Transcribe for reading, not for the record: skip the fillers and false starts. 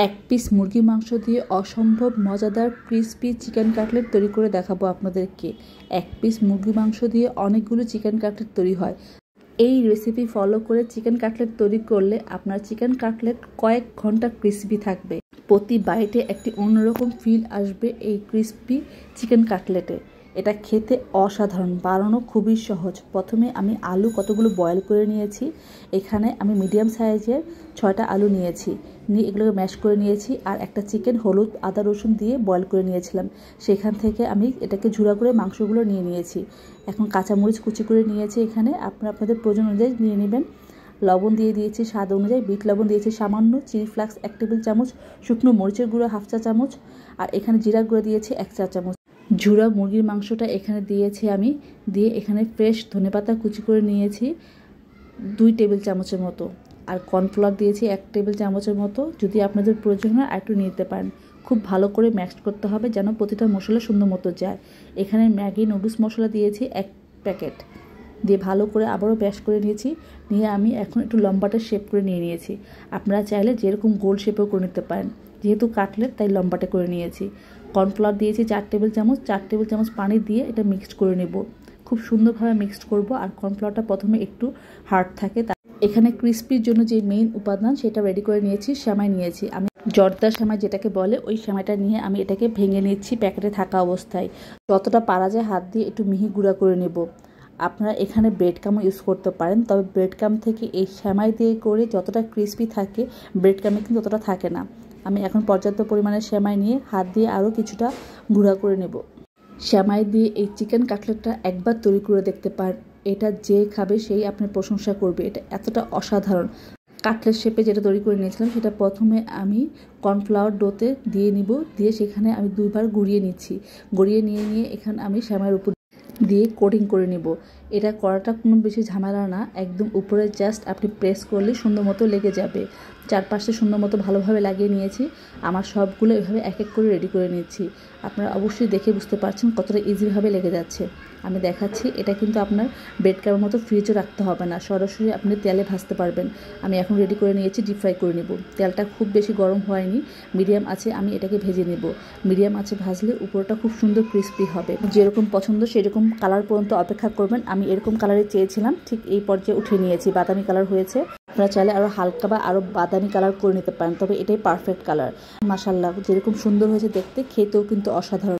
এক পিস মুরগি মাংস দিয়ে অসম্ভব মজাদার ক্রিস্পি চিকেন কাটলেট তৈরি করে দেখাবো আপনাদেরকে। এক পিস মুরগি মাংস দিয়ে অনেকগুলো চিকেন কাটলেট তৈরি হয়। এই রেসিপি ফলো করে চিকেন কাটলেট তৈরি করলে আপনার চিকেন কাটলেট কয়েক ঘন্টা ক্রিস্পি থাকবে। প্রতি বাইটে একটি অন্যরকম ফিল আসবে এই ক্রিস্পি চিকেন কাটলেটে। এটা খেতে অসাধারণ, বানানো খুবই সহজ। প্রথমে আমি আলু কতগুলো বয়েল করে নিয়েছি। এখানে আমি মিডিয়াম সাইজের 6টা আলু নিয়েছি, নিয়ে এগুলোকে ম্যাশ করে নিয়েছি। আর একটা চিকেন হলুদ আদা রসুন দিয়ে বয়েল করে নিয়েছিলাম। সেখান থেকে আমি এটাকে ঝুরা করে মাংসগুলো নিয়ে নিয়েছি। এখন কাঁচামরিচ কুচি করে নিয়েছি। এখানে আপনাদের প্রয়োজন অনুযায়ী নিয়ে নেবেন। লবণ দিয়ে দিয়েছি স্বাদ অনুযায়ী, বিট লবণ দিয়েছি সামান্য, চিলি ফ্লেক্স 1 টেবিল চামচ, শুকনো মরিচের গুঁড়ো 1/2 চা চামচ, আর এখানে জিরা গুঁড়ো দিয়েছি 1 চা চামচ। ঝুরা মুরগির মাংসটা এখানে দিয়েছি আমি, দিয়ে এখানে ফ্রেশ ধনেপাতা কুচি করে নিয়েছি 2 টেবিল চামচের মতো, আর কর্নফ্লাওয়ার দিয়েছি 1 টেবিল চামচের মতো। যদি আপনাদের প্রয়োজন হয় একটু নিতে পারেন। খুব ভালো করে ম্যাশ করতে হবে যেন প্রতিটা মশলা সুন্দর মতো যায়। এখানে ম্যাগি নুডলস মশলা দিয়েছি 1 প্যাকেট, দিয়ে ভালো করে আবারও ম্যাশ করে নিয়েছি। নিয়ে আমি এখন একটু লম্বাটা শেপ করে নিয়েছি। আপনারা চাইলে যেরকম গোল শেপেও করে নিতে পারেন, যেহেতু কাটলেট তাই লম্বাটা করে নিয়েছি। কর্নফ্লাওয়ার দিয়েছি 4 টেবিল চামচ, 4 টেবিল চামচ পানি দিয়ে এটা মিক্সড করে নেব। খুব সুন্দরভাবে মিক্সড করব। আর কর্নফ্লাওয়ারটা প্রথমে একটু হার্ড থাকে। এখানে ক্রিস্পির জন্য যে মেইন উপাদান সেটা রেডি করে নিয়েছি। সেমাই নিয়েছি আমি, জর্দা সেমাই যেটাকে বলে, ওই সেমাইটা নিয়ে আমি এটাকে ভেঙে নিচ্ছি প্যাকেটে থাকা অবস্থায়। যতটা পারা যায় হাত দিয়ে একটু মিহি গুঁড়া করে নেব। আপনারা এখানে ব্রেড কামও ইউজ করতে পারেন, তবে ব্রেড কাম থেকে এই সেমাই দিয়ে করে যতটা ক্রিস্পি থাকে ব্রেড কামে কিন্তু ততটা থাকে না। আমি এখন পর্যাপ্ত পরিমাণে সেমাই নিয়ে হাত দিয়ে আরও কিছুটা গুঁড়া করে নেব। সেমাই দিয়ে এই চিকেন কাটলেটটা একবার তৈরি করে দেখতে পারেন। এটা যে খাবে সেই আপনার প্রশংসা করবে। এটা এতটা অসাধারণ। কাটলেট শেপে যেটা তৈরি করে নিয়েছিলাম সেটা প্রথমে আমি কর্নফ্লাওয়ার ডোতে দিয়ে নিব, দিয়ে সেখানে আমি 2 বার গুঁড়িয়ে নিচ্ছি। গুঁড়িয়ে নিয়ে এখানে আমি সেমাইয়ের উপর দিয়ে কোটিং করে নিব। এটা করাটা কোনো বেশি ঝামেলা না, একদম উপরে জাস্ট আপনি প্রেস করলে সুন্দর মতো লেগে যাবে। চারপাশে সুন্দর মতো ভালোভাবে লাগিয়ে নিয়েছি। আমার সবগুলো এভাবে এক এক করে রেডি করে নিচ্ছি। আপনারা অবশ্যই দেখে বুঝতে পারছেন কতটা ইজিভাবে লেগে যাচ্ছে। আমি দেখাচ্ছি। এটা কিন্তু আপনার ব্রেড কামের মতো ফ্রিজে রাখতে হবে না, সরাসরি আপনি তেলে ভাজতে পারবেন। আমি এখন রেডি করে নিয়েছি, ডিপ ফ্রাই করে নেব। তেলটা খুব বেশি গরম হয়নি, মিডিয়াম আছে আমি এটাকে ভেজে নেব। মিডিয়াম আছে ভাজলে উপরটা খুব সুন্দর ক্রিস্পি হবে। যেরকম পছন্দ সেরকম কালার পর্যন্ত অপেক্ষা করবেন। আমি এরকম কালারে চেয়েছিলাম, ঠিক এই পর্যায়ে উঠিয়ে নিয়েছি। বাদামি কালার হয়েছে। আপনারা চাইলে আরও হালকা বা আরও বাদামি কালার করে নিতে পারেন, তবে এটাই পারফেক্ট কালার। মাশাআল্লাহ, যেরকম সুন্দর হয়েছে দেখতে, খেতেও কিন্তু অসাধারণ।